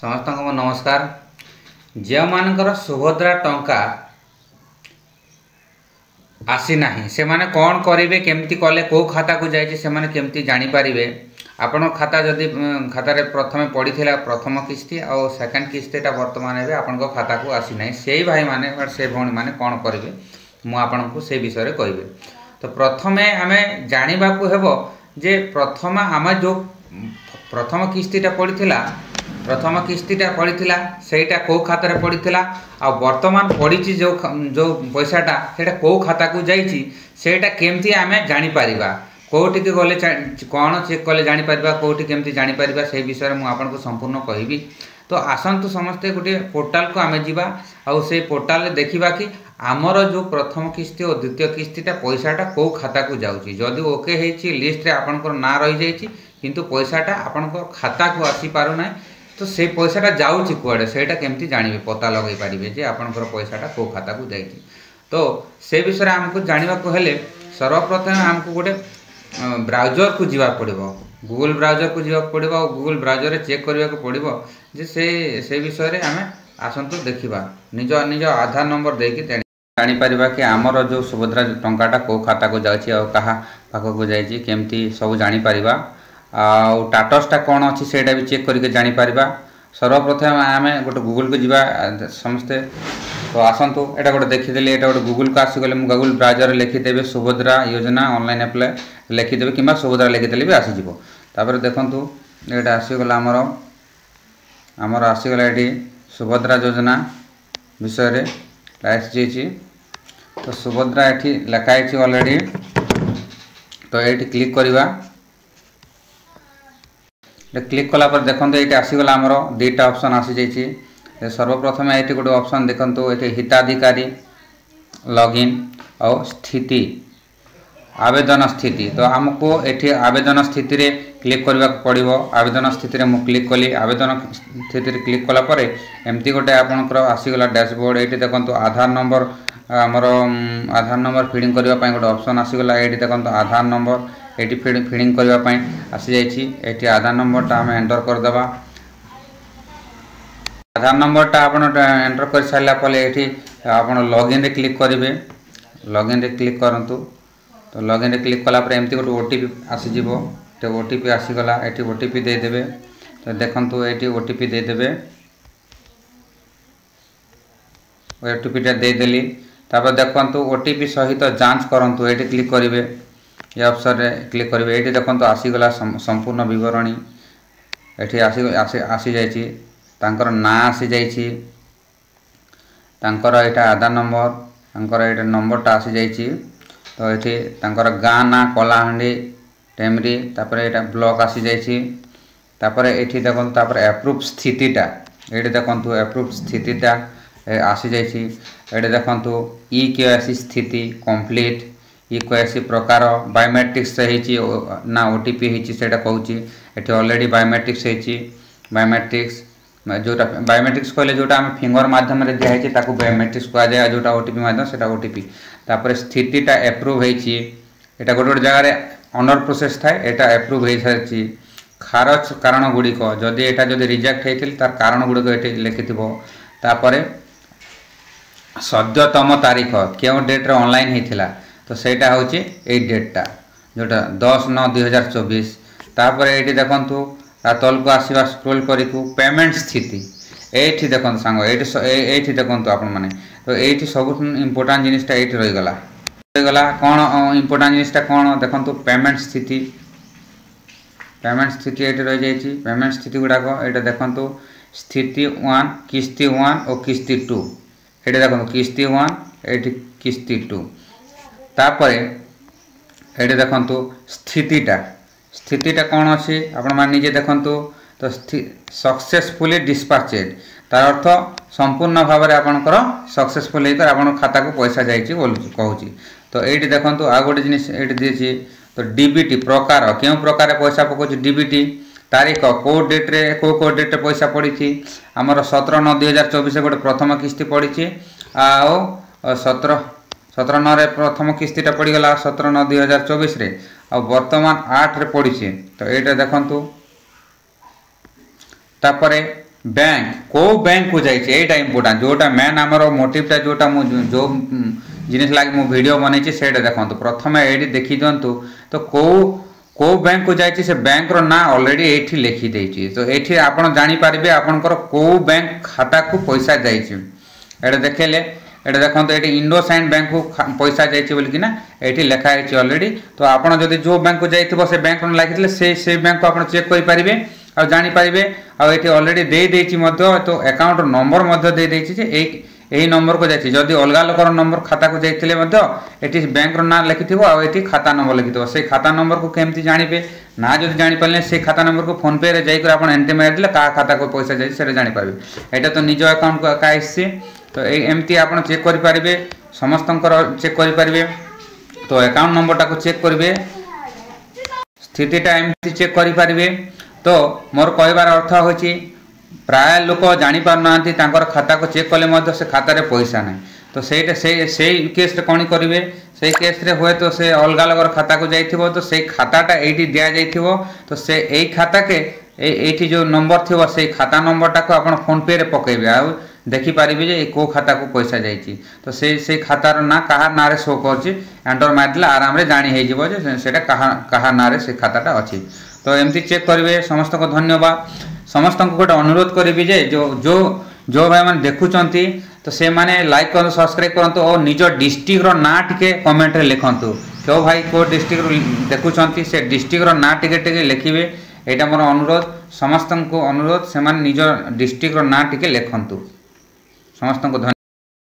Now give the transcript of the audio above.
समस्त को नमस्कार। जो मानकर सुभद्रा टंका आसी ना से माने कौन करेंगे केमती कले कौ खाता को जाइए से माने केमती जानीपारे आपण खाता जदि खातार प्रथम पड़ी प्रथम किस्ती और सेकेंड किस्तीटा बर्तमान एवं आपण खाता को आसी ना से भाई माने से भौणी मैंने कौन करेंगे मुझे से विषय में कहे। तो प्रथमे आम जानवा जे प्रथम आम जो प्रथम किस्तीटा पड़ा प्रथम किस्तीटा पड़ा सेटा कौ खातार पड़ा आ वर्तमान पड़ी जो जो पैसाटा सेटा कौ खाता को जाटा केमती आम जानीपर कौटी गले कौन चेक कले जानीपर कौटी केमती जानीपर से विषय में आपको संपूर्ण कहि। तो आसतु समस्ते गोटे पोर्टाल को आम जा आउ से पोर्टाल देखा कि आमर जो प्रथम किस्ती और द्वितीय किस्तीटा पैसाटा कौ खाता को जाऊँगी जदि ओके होती लिस्ट रे आपंकर ना रही जाइए किंतु पैसाटा आपण खाता को आसी पारना तो से पैसाटा जाऊँगी कुआड़े सेटा केमती जानवे पता लगे पारे जे आपंकर पैसाटा कौ खाता को जाइए। तो से विषय आमको जानवा हेले सर्वप्रथम आमको गोटे ब्राउजर को जीवा पड़ो गूगल ब्राउजर को जीवा पड़ो और गूगल ब्राउजर चेक करने को पड़ो जे से विषय में आम आसतु देखा निज निज आधार नंबर देकी जानीपर कि आमर जो सुभद्रा टंकाटा कौ खाता को जाऊँगी और क्या पाख को जाइए केमती सब जानीपर आउ टाटसटा कौन अच्छी से भी चेक करके जानीपर। सर्वप्रथम आम गोटे गूगल को जीवा समस्ते। तो आसतु एटा गोटे देखीदेली एटा गोटे गूगल को आसीगले गूगल ब्राउजर लिखिदेवे सुभद्रा योजना ऑनलाइन अप्लाई लिखिदेवे कि सुभद्रा लिखिदेले भी आसीज। तापर देखंतु एटा आसीगला आमर आसीगला ये सुभद्रा योजना विषय आसी। तो सुभद्रा ये लिखाई ऑलरेडी। तो ये क्लिक करवा क्लिक कला पर देखो ये आसीगला आमर दुईटा ऑप्शन आसी जाइए। सर्वप्रथम ये गोटे ऑप्शन देखो ये हिताधिकारी लॉगिन और स्थिति आवेदन स्थिति। तो आमको ये आवेदन स्थिति रे क्लिक करने पड़ो। आवेदन स्थिति रे मु क्लिक कली आवेदन स्थिति रे क्लिक कला परे एमती गोटे आपंकर आसीगला डैशबोर्ड। ये देखो आधार नंबर आमर आधार नंबर फिडिंग करने गोटे ऑप्शन आसीगला। ये देखो आधार नंबर ये फिडिंग करने आसी जाइए। आधार नंबरटा आम एंटर करदे। आधार नंबरटा आप एंटर कर सारापर ये आप लॉगिन रे क्लिक करेंगे। लॉगिन रे क्लिक करूँ। तो लॉगिन रे क्लिक कलापर एमती गोटे ओटीपी आसीज। तो ओटीपी आसीगला ये ओटीपी देदेवे। तो देखो ये ओटीपी देदेवे ओटीपीटा देदेली। तापर देखो ओटीपी सहित जांच करूँ ये क्लिक करेंगे। ये ऑप्शन रे क्लिक करेंगे। ये देखो आसीगला संपूर्ण विवरणी ये आसी जाइए। तांकर ना आसी जाइए तांकर एटा आधार नंबर तांकर एटा नंबरटा आसी जाइए। तो ये तांकर गाँ ना कलाहांडी टेमरी तापर एटा ब्लॉक आसी जाइए। तापर ये देखो तापर एप्रूव स्थितिटा ये देखो एप्रूव स्थितिटा आसी जाइए। ये देखो ई केवाईसी स्थिति कंप्लीट ई केवाईसी प्रकार बायोमेट्रिक्स ना ओटीपी होती से कहूँ ये ऑलरेडी बायोमेट्रिक्स होती बायोमेट्रिक्स जोटा बायोमेट्रिक्स कहले जोटा आम फिंगर मध्यम दिखाई बायोमेट्रिक्स कहुए जोटा ओटीपी मध्यम से ओटीपी। तापर स्थितिटा एप्रूव होती गोटे गोटे जगार अंडर प्रोसेस थाए एटा एप्रूव हो सारी। खारज कारण गुड़िक जदि एटा जदि रिजेक्ट होती तार कारण गुड़िक ये लिखि। तापर सद्यतम तारीख क्यों डेट रे ऑनलाइन होता तो सेटा हूँ ये डेटा जोटा 10/9/2024। तापर ये देखु तल को आसवा स्क्रोल करी पेमेंट स्थिति ये देखो सांग ये देखो आपण मैंने। तो ये सब इम्पोर्टाट जिनिसटा ये रहीगला कौन इम्पोर्टाट जिनिसटा कौन देखो पेमेंट स्थिति ये रही जाइए। पेमेंट स्थिति गुड़ाक ये देखो स्थिति 1 किस्ती 1 और किस्ती 2 ये देखो किस्ती 1 ये किस्ती 2। तापर ये देखो स्थितिटा कौन अच्छी आपण मैंने निजे देखु। तो सक्सेसफुली डिस्पाचेड तार अर्थ संपूर्ण भाव में आपंकर सक्सेसफुल होकर आप खाता को पैसा जाइए कहूँ। तो ये देखो आ गोटे जिन ये दीजिए। तो डीबीटी प्रकार क्यों प्रकार पैसा पकाउछ डीबीटी तारीख कौ डेट रे कौ डेट पैसा पड़ी आमर 17/9/2024 गोटे प्रथम किस्ती पड़ी आओ 17/9 प्रथम किस्तीटा पड़गला 17/9/2024 आ वर्तमान 8 रे पड़ी। तो ये देखु तापर बैंक को बैंक को जाइए एटा इंपोर्टेंट जोटा मेन आमर मोटिवटा जोटा जो जिनिस लगे मु वीडियो बनई से देखो प्रथम ये देखी दिंतु तो को बैंक को जाइए से बैंक रो ना ऑलरेडी ये लिखी देछि तो ये आप जानीपारे आपंकर को बैंक खाता को पैसा जाइए देखेले ये देखो ये इंडोसाइंड बैंक को पैसा जाइए बोलिकिना ये लिखाई ऑलरेडी तो आपड़ जब जो बैंक को जाइए से बैंक लगी से बैंक को आप चेक करेंगे और जानीपारे आठ अलरेडी देदेछि तो अकाउंट नंबर देदेछि यही नंबर को जाइए जदि अलग लोकर नंबर खाता को जाइए बैंक ना लिखि आठ खाता नंबर लिखि से खाता नंबर को केमती जानिबे ना जब जानीपारे से खाता नंबर को फोन पे जाकर आप एंट्री मारिदे क्या खाता को पैसा जाइए जानीपारे यहाँ तो निज अकाउंट को एका आसी तो एमती आप चेक करेंगे समस्त चेक करेंगे तो अकाउंट नंबरटा को चेक करेंगे स्थितिटा एमती चेक करेंगे तो मोर कहबार अर्थ हो प्राय लोक जापार ना खाता को चेक कले से खातार पैसा ना तो से केस कौन करेंगे से केस हुए तो से अलग अलग खाता को जाइए तो से खाताटा ये दि जाइए तो से यही खाता के ये जो नंबर थी से खाता नंबरटा को आप फोन पे रे पकेबे आ देखिपारे जे को खाता को पैसा जाइए तो से खातार ना कहा ना शो कर एंटर मारिदे आराम से जानी होता कहा ना से खाताटा अच्छी तो एमती चेक करेंगे समस्त को धन्यवाद समस्त को गोटे अनुरोध करी जे जो भाई मैंने देखुंट तो से माने लाइक करूँ सब्सक्राइब करूँ और निज डिस्ट्रिक्ट रो ना टिके कमेंट रे लिखंतु क्यों भाई को डिस्ट्रिक्ट देखुंट से डिस्ट्रिक्ट रो ना टिके लिखिए यहाँ मोर अनुरोध समस्त को अनुरोध से निज डिस्ट्रिक्ट रो ना टिके लिखंतु समस्त को धन्यवाद।